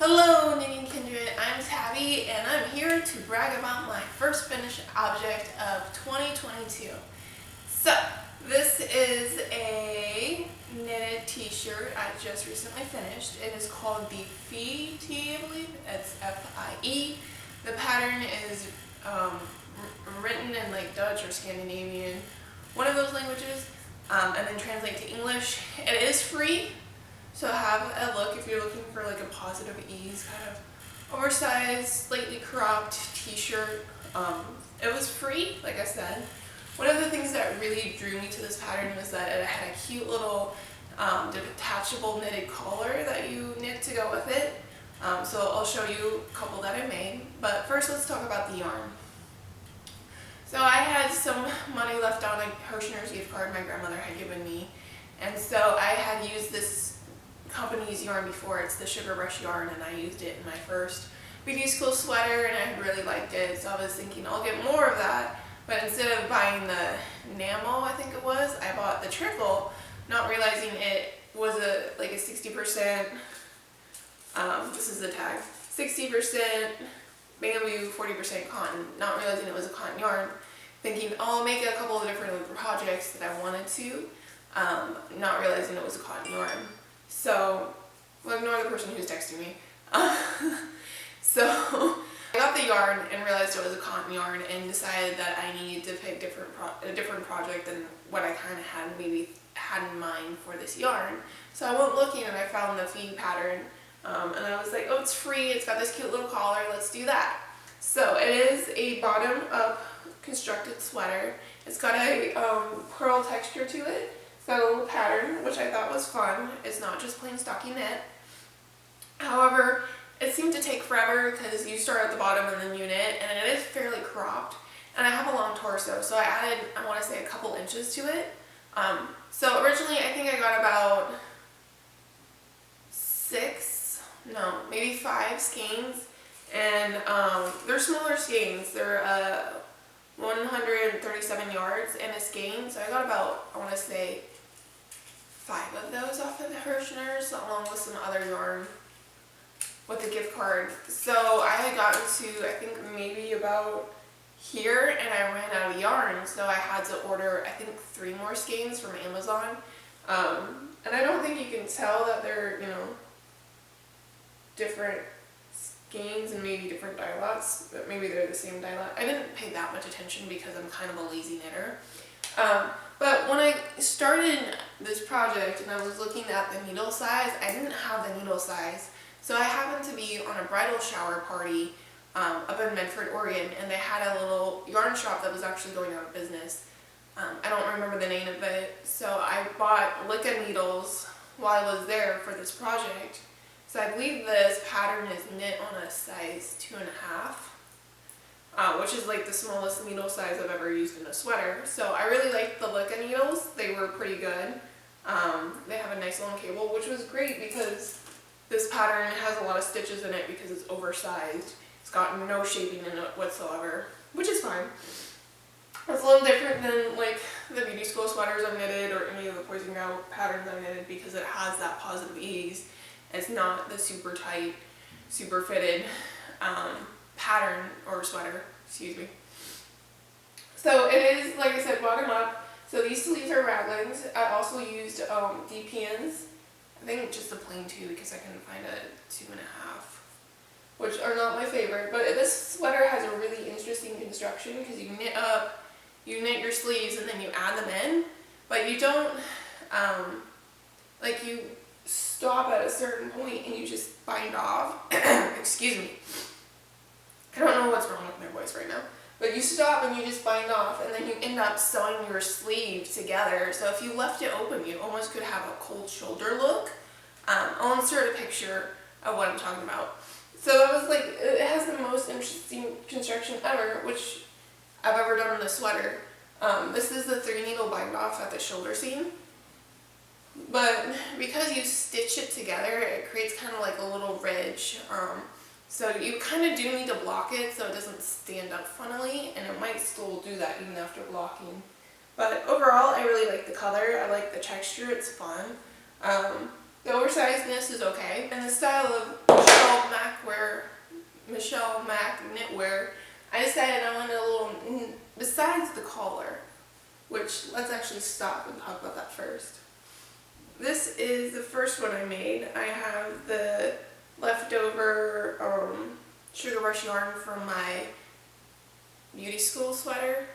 Hello Knitting Kindred, I'm Tabby and I'm here to brag about my first finished object of 2022. So, this is a knitted t-shirt I just recently finished. It is called the Fie tee, I believe. It's F-I-E. The pattern is written in like Dutch or Scandinavian, one of those languages, and then translate to English. It is free. So have a look if you're looking for like a positive ease, kind of oversized, slightly cropped t-shirt. It was free, like I said. One of the things that really drew me to this pattern was that it had a cute little detachable knitted collar that you knit to go with it. So I'll show you a couple that I made. But first let's talk about the yarn. So I had some money left on a Hirschner's gift card my grandmother had given me. And so I had used this company's yarn before. It's the Sugar Rush yarn, and I used it in my first beauty school sweater and I really liked it, so I was thinking I'll get more of that, but instead of buying the enamel, I think it was, I bought the trickle, not realizing it was like a 60%, this is the tag, 60% bamboo, 40% cotton, not realizing it was a cotton yarn, thinking I'll make a couple of different projects that I wanted to, not realizing it was a cotton yarn. So, well, ignore the person who's texting me. So, I got the yarn and realized it was a cotton yarn and decided that I needed to pick a different project than what I kind of had in mind for this yarn. So I went looking and I found the Fie pattern, and I was like, oh, it's free, it's got this cute little collar, let's do that. So it is a bottom-up constructed sweater. It's got a pearl texture to it. It's got a little pattern, which I thought was fun. It's not just plain stocking knit. However, it seemed to take forever because you start at the bottom and then you knit, and it is fairly cropped. And I have a long torso, so I added, I want to say, a couple inches to it. So originally I think I got about maybe 5 skeins, and they're smaller skeins. They're 137 yards in a skein, so I got about, I want to say, 5 of those off of the Hirschner's, along with some other yarn with the gift card. So I had gotten to, I think, maybe about here, and I ran out of yarn, so I had to order, I think, 3 more skeins from Amazon. And I don't think you can tell that they're, different skeins and maybe different dye lots, but maybe they're the same dye lot. I didn't pay that much attention because I'm kind of a lazy knitter. But when I started this project and I was looking at the needle size, I didn't have the needle size. So I happened to be on a bridal shower party up in Medford, Oregon, and they had a little yarn shop that was actually going out of business. I don't remember the name of it, so I bought Licka needles while I was there for this project. So I believe this pattern is knit on a size 2.5, which is like the smallest needle size I've ever used in a sweater. So I really liked the Licka needles. They were pretty good. They have a nice long cable, which was great because this pattern has a lot of stitches in it because it's oversized. It's got no shaping in it whatsoever, which is fine. It's a little different than like the beauty school sweaters I've knitted or any of the Poison Gal patterns I've knitted because it has that positive ease. It's not the super tight, super fitted pattern or sweater, excuse me. So it is, like I said, bottom up. So these sleeves are raglans. I also used DPNs. I think just a plain 2 because I couldn't find a 2.5, which are not my favorite. But this sweater has a really interesting construction because you knit up, you knit your sleeves and then you add them in, but you don't, like you stop at a certain point and you just bind off. Excuse me. I don't know what's wrong with my voice right now. But you stop and you just bind off and then you end up sewing your sleeve together. So if you left it open, you almost could have a cold shoulder look. I'll insert a picture of what I'm talking about. So that was like, it has the most interesting construction ever, which I've ever done in a sweater. This is the 3 needle bind off at the shoulder seam. But because you stitch it together, it creates kind of like a little ridge. So you kind of do need to block it so it doesn't stand up funnily, and it might still do that even after blocking. But overall, I really like the color. I like the texture. It's fun. The oversizedness is okay, and the style of shawl decided I wanted a little, besides the collar, which let's actually stop and talk about that first. This is the first one I made. I have the leftover Sugar Rush yarn from my beauty school sweater.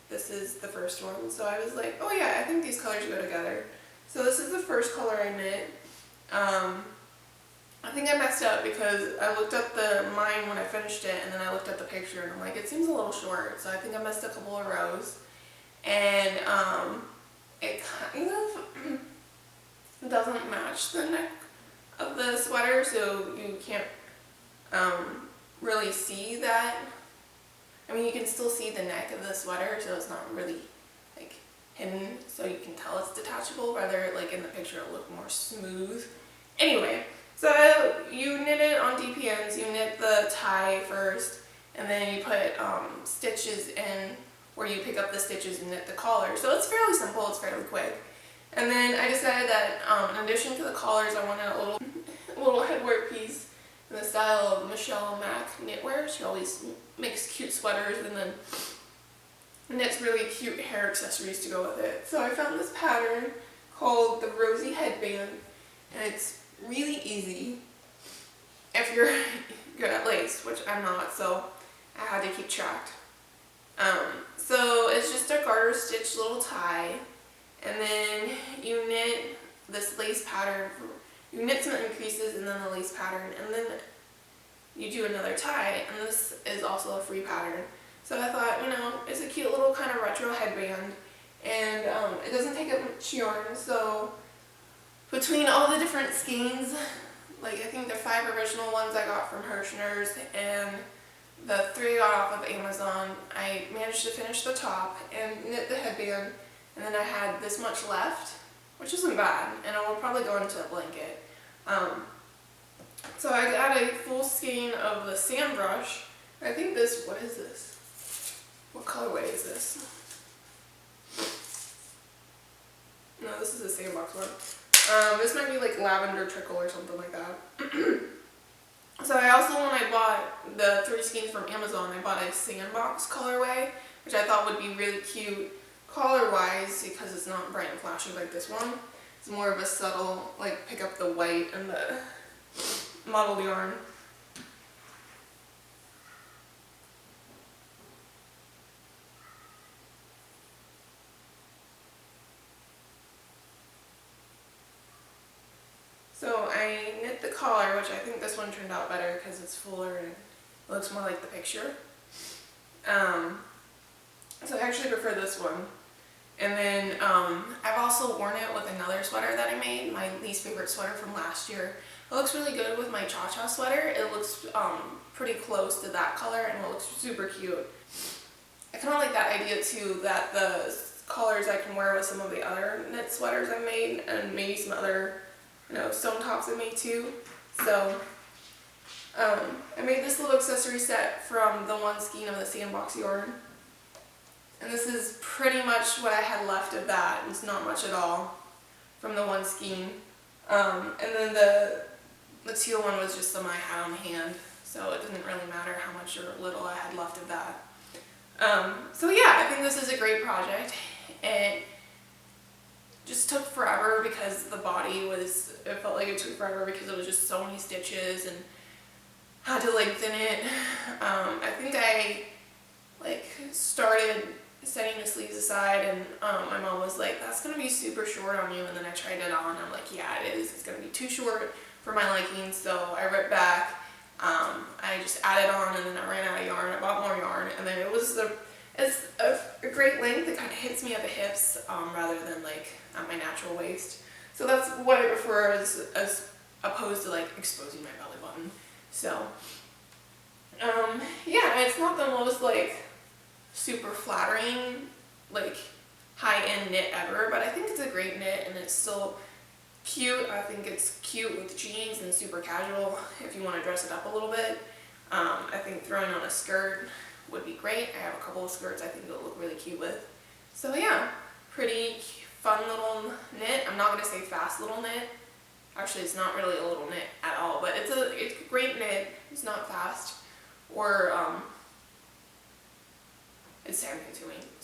This is the first one. So I was like, oh yeah, I think these colors go together. So this is the first color I knit. I think I messed up because I looked at mine when I finished it, and then I looked at the picture and I'm like, it seems a little short. So I think I missed a couple of rows. And it kind of doesn't match the neck of the sweater, so you can't really see that. I mean, you can still see the neck of the sweater, so it's not really like hidden, so you can tell it's detachable, rather like in the picture it looked more smooth. Anyway, so you knit it on DPNs. You knit the tie first, and then you put stitches in where you pick up the stitches and knit the collar. So it's fairly simple, it's fairly quick. And then I decided that in addition to the collars, I wanted a little headwear piece in the style of Michelle Mack knitwear. She always makes cute sweaters and then knits really cute hair accessories to go with it. So I found this pattern called the Rosy Headband, and it's really easy if you're good at lace, which I'm not, so I had to keep track. So it's just a garter stitch little tie, and then you knit this lace pattern. You knit some increases and then the lace pattern, and then you do another tie, and this is also a free pattern. So I thought, you know, it's a cute little kind of retro headband, and it doesn't take up much yarn. So between all the different skeins, like I think the 5 original ones I got from Hirschner's and the 3 I got off of Amazon, I managed to finish the top and knit the headband, and then I had this much left, which isn't bad, and I will probably go into a blanket. So I got a full skein of the sand brush. I think this, what is this? What colorway is this? No, this is a sandbox one. This might be like lavender trickle or something like that. So I also, when I bought the 3 skeins from Amazon, I bought a sandbox colorway, which I thought would be really cute color-wise because it's not bright and flashy like this one. It's more of a subtle, like pick up the white and the mottled yarn. So I knit the collar, which I think this one turned out better because it's fuller and it looks more like the picture. So I actually prefer this one. And then I've also worn it with another sweater that I made, my least favorite sweater from last year. It looks really good with my Cha-Cha sweater. It looks pretty close to that color, and it looks super cute. I kind of like that idea too, that the colors I can wear with some of the other knit sweaters I made, and maybe some other, you know, sewn tops I made too. So I made this little accessory set from the 1 skein of the sandbox yarn. And this is pretty much what I had left of that. It's not much at all from the 1 skein. And then the teal one was just some I had on hand, so it didn't really matter how much or little I had left of that. So yeah, I think this is a great project. It just took forever because the body was, it felt like it took forever because it was just so many stitches and had to lengthen it. I think I started setting the sleeves aside, and my mom was like, that's gonna be super short on you, and then I tried it on and I'm like, yeah, it is. It's gonna be too short for my liking. So I ripped back, I just added on, and then I ran out of yarn. I bought more yarn, and then it's a great length. It kind of hits me at the hips rather than like at my natural waist. So that's what I prefer as opposed to like exposing my belly button. So yeah, it's not the most like super flattering, like high-end knit ever, but I think it's a great knit, and it's still cute. I think it's cute with jeans and super casual if you want to dress it up a little bit. I think throwing on a skirt would be great. I have a couple of skirts I think it'll look really cute with. So yeah, pretty fun little knit. I'm not going to say fast little knit. Actually, it's not really a little knit at all, but it's a great knit. It's not fast or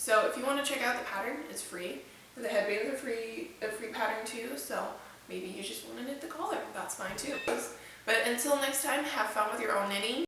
So if you want to check out the pattern, it's free. The headband is a free pattern too, so maybe you just want to knit the collar. That's fine too. But until next time, have fun with your own knitting.